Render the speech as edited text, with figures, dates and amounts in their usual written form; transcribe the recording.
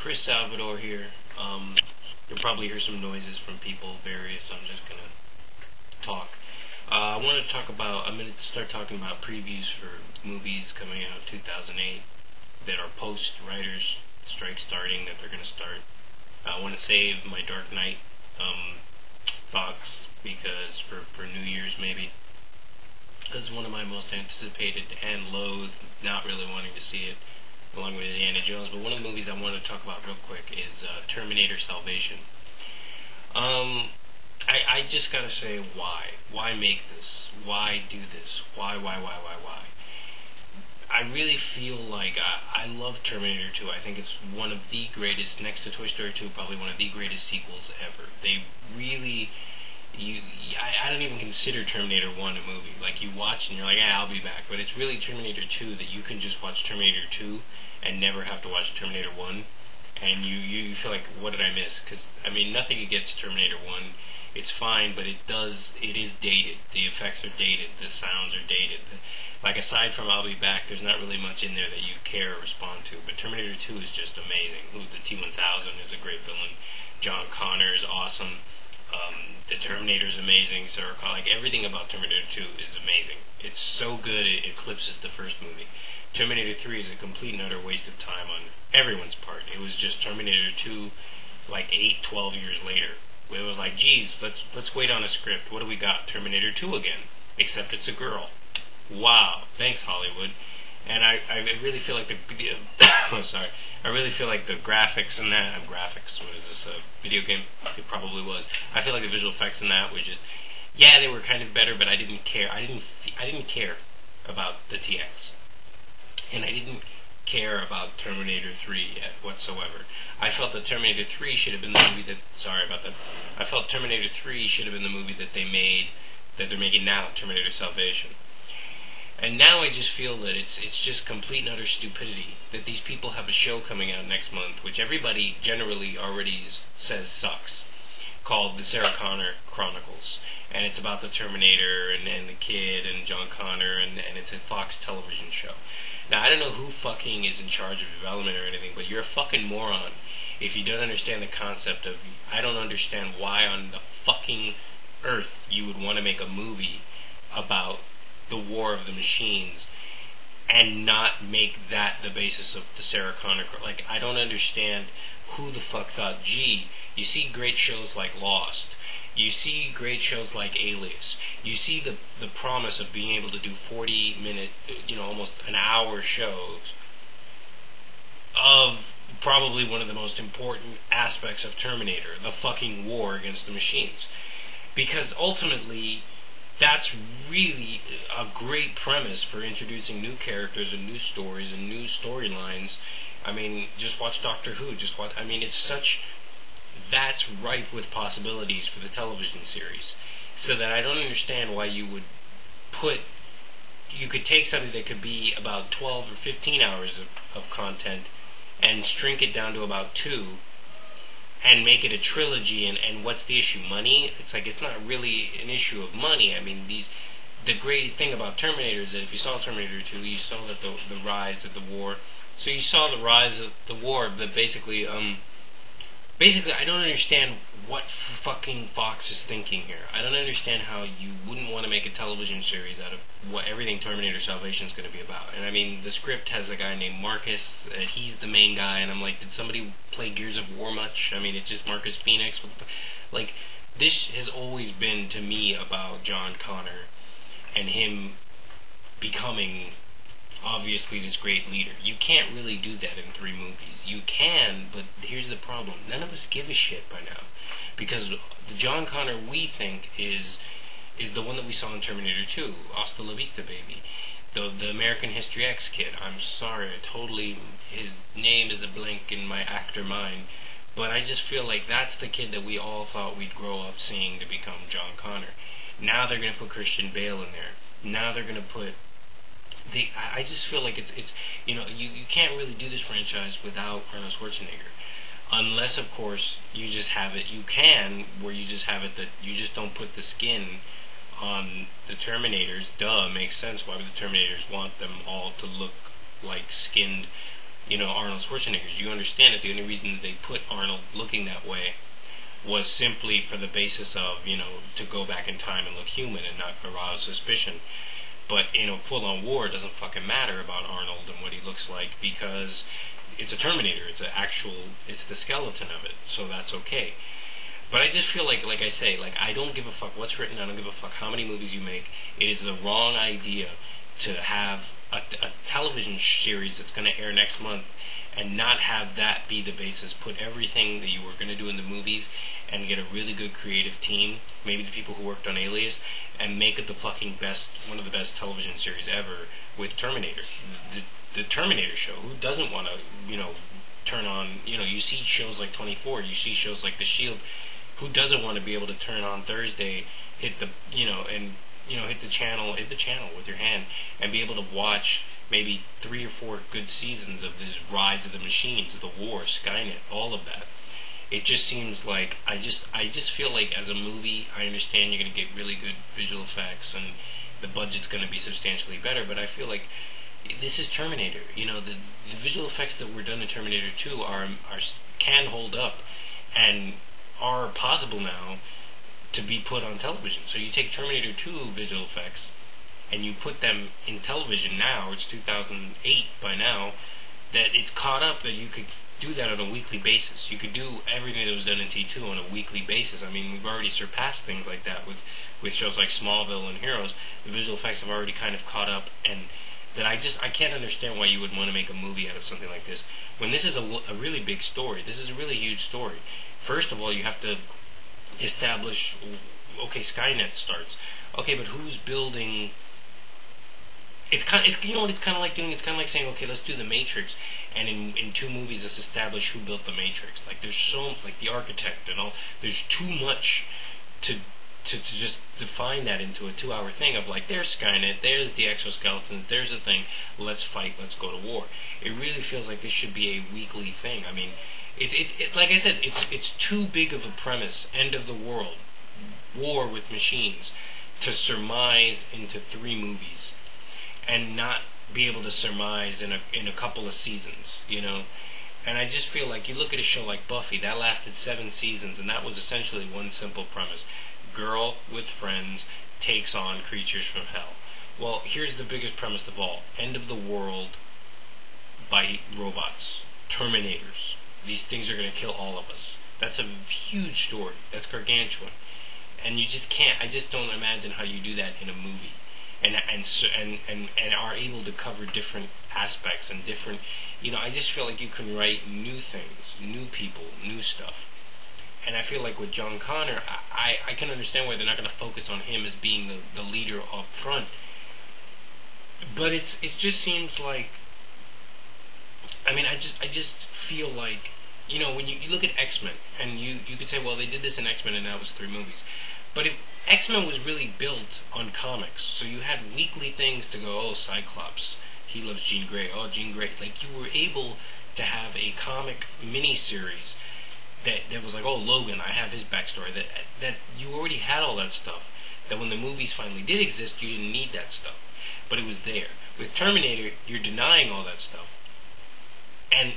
Chris Salvador here. You'll probably hear some noises from people, various. I'm just gonna talk. I want to talk about. I'm gonna start talking about previews for movies coming out 2008 that are post writers strike starting that they're gonna start. I want to save my Dark Knight thoughts because for New Year's maybe. This is one of my most anticipated and loathed, not really wanting to see it, along with Indiana Jones. But one of the movies I want to talk about real quick is Terminator Salvation. I just gotta say, why? Why make this? Why do this? Why? I really feel like I love Terminator 2. I think it's one of the greatest, next to Toy Story 2, probably one of the greatest sequels ever. They really... I don't even consider Terminator 1 a movie. Like, you watch and you're like, I'll be back. But it's really Terminator 2 that you can just watch Terminator 2 and never have to watch Terminator 1. And you feel like, what did I miss? Because, I mean, nothing against Terminator 1. It's fine, but it is dated. The effects are dated. The sounds are dated. Like, aside from I'll be back, there's not really much in there that you care or respond to. But Terminator 2 is just amazing. The T-1000 is a great villain. John Connor is awesome. The Terminator is amazing. Sarah Connor, like everything about Terminator 2 is amazing. It's so good it eclipses the first movie. Terminator 3 is a complete and utter waste of time on everyone's part. It was just Terminator 2 like 12 years later. It was like, geez, let's wait on a script. What do we got? Terminator 2 again. Except it's a girl. Wow. Thanks, Hollywood. And I really feel like oh, sorry. I really feel like the graphics in that, graphics, what is this, a video game? It probably was. I feel like the visual effects in that were just, yeah, they were kind of better, but I didn't care. I didn't care about the TX. And I didn't care about Terminator 3 yet whatsoever. I felt that Terminator 3 should have been the movie that, sorry about that. I felt Terminator 3 should have been the movie that they made, that they're making now, Terminator Salvation. And now I just feel that it's just complete and utter stupidity that these people have a show coming out next month, which everybody generally already says sucks, called the Sarah Connor Chronicles. And it's about the Terminator and the kid and John Connor, and it's a Fox television show. Now, I don't know who fucking is in charge of development or anything, but you're a fucking moron if you don't understand the concept of... I don't understand why on the fucking earth you would want to make a movie about the War of the Machines and not make that the basis of the Sarah Connor. Like, I don't understand who the fuck thought, gee, you see great shows like Lost, you see great shows like Alias, you see the promise of being able to do 40-minute, almost an hour shows of probably one of the most important aspects of Terminator, the fucking war against the machines. Because ultimately, that's really a great premise for introducing new characters and new stories and new storylines. I mean, just watch Doctor Who. That's ripe with possibilities for the television series. So that I don't understand why you could take something that could be about 12 or 15 hours of content and shrink it down to about 2 and make it a trilogy, and what's the issue? Money? It's like, it's not really an issue of money. I mean, the great thing about Terminator is that if you saw Terminator 2, you saw that the rise of the war. So you saw the rise of the war, but basically, I don't understand what fucking Fox is thinking here. I don't understand how you wouldn't want to make a television series out of what everything Terminator Salvation is going to be about. And I mean, the script has a guy named Marcus. He's the main guy, and I'm like, did somebody play Gears of War much? I mean, it's just Marcus Phoenix. Like, this has always been to me about John Connor and him becoming obviously this great leader. You can't really do that in 3 movies. You can, but here's the problem. None of us give a shit by now. Because the John Connor we think is the one that we saw in Terminator 2, Hasta La Vista Baby. The American History X kid. I'm sorry, his name is a blank in my actor mind. But I just feel like that's the kid that we all thought we'd grow up seeing to become John Connor. Now they're going to put Christian Bale in there. Now they're going to put... I just feel like it's you can't really do this franchise without Arnold Schwarzenegger. Unless, of course, you just have it, you can, where you just have it that you just don't put the skin on the Terminators. Duh, makes sense why would the Terminators want them all to look like skinned Arnold Schwarzenegger's. You understand that the only reason that they put Arnold looking that way was simply for the basis of, to go back in time and look human and not arouse suspicion. But, full-on war doesn't fucking matter about Arnold and what he looks like, because it's a Terminator. It's the skeleton of it, so that's okay. But I just feel like I say, I don't give a fuck what's written, I don't give a fuck how many movies you make. It is the wrong idea to have a television series that's going to air next month and not have that be the basis. Put everything that you were going to do in the movies and get a really good creative team, maybe the people who worked on Alias, and make it the fucking best, one of the best television series ever with Terminator. The Terminator show. Who doesn't want to, turn on, you see shows like 24, you see shows like The Shield. Who doesn't want to be able to turn on Thursday, hit the, hit the channel with your hand and be able to watch maybe 3 or 4 good seasons of this rise of the machines, of the war, Skynet, all of that. It just seems like, I just feel like as a movie, I understand you're going to get really good visual effects and the budget's going to be substantially better, but I feel like this is Terminator. The visual effects that were done in Terminator 2 can hold up and are possible now to be put on television. So you take Terminator 2 visual effects and you put them in television now, it's 2008 by now, that it's caught up that you could do that on a weekly basis. You could do everything that was done in T2 on a weekly basis. I mean, we've already surpassed things like that with shows like Smallville and Heroes. The visual effects have already kind of caught up, and that I can't understand why you would want to make a movie out of something like this when this is a really big story. This is a really huge story. First of all, you have to establish, okay, Skynet starts. Okay, but who's building? It's kind of like doing. It's kind of like saying, okay, let's do the Matrix, and in 2 movies, let's establish who built the Matrix. Like the architect and all. There's too much to just define that into a 2-hour thing of like, there's Skynet, there's the exoskeleton, there's a thing. Let's fight. Let's go to war. It really feels like this should be a weekly thing. I mean, it like I said, it's too big of a premise. End of the world, war with machines, to surmise into 3 movies. And not be able to surmise in a couple of seasons, And I just feel like you look at a show like Buffy, that lasted 7 seasons, and that was essentially one simple premise. Girl with friends takes on creatures from hell. Well, here's the biggest premise of all. End of the world by robots. Terminators. These things are going to kill all of us. That's a huge story. That's gargantuan. And you just can't, I just don't imagine how you do that in a movie. And are able to cover different aspects and different, I just feel like you can write new things, new people, new stuff. And I feel like with John Connor, I can understand why they're not going to focus on him as being the leader up front. But it just seems like, I mean, I just feel like, when you look at X-Men, and you could say, well, they did this in X-Men and that was 3 movies. But if X-Men was really built on comics, so you had weekly things to go, oh, Cyclops, he loves Jean Grey, oh, Jean Grey. Like, you were able to have a comic mini-series that was like, oh, Logan, I have his backstory. That you already had all that stuff. That when the movies finally did exist, you didn't need that stuff. But it was there. With Terminator, you're denying all that stuff. And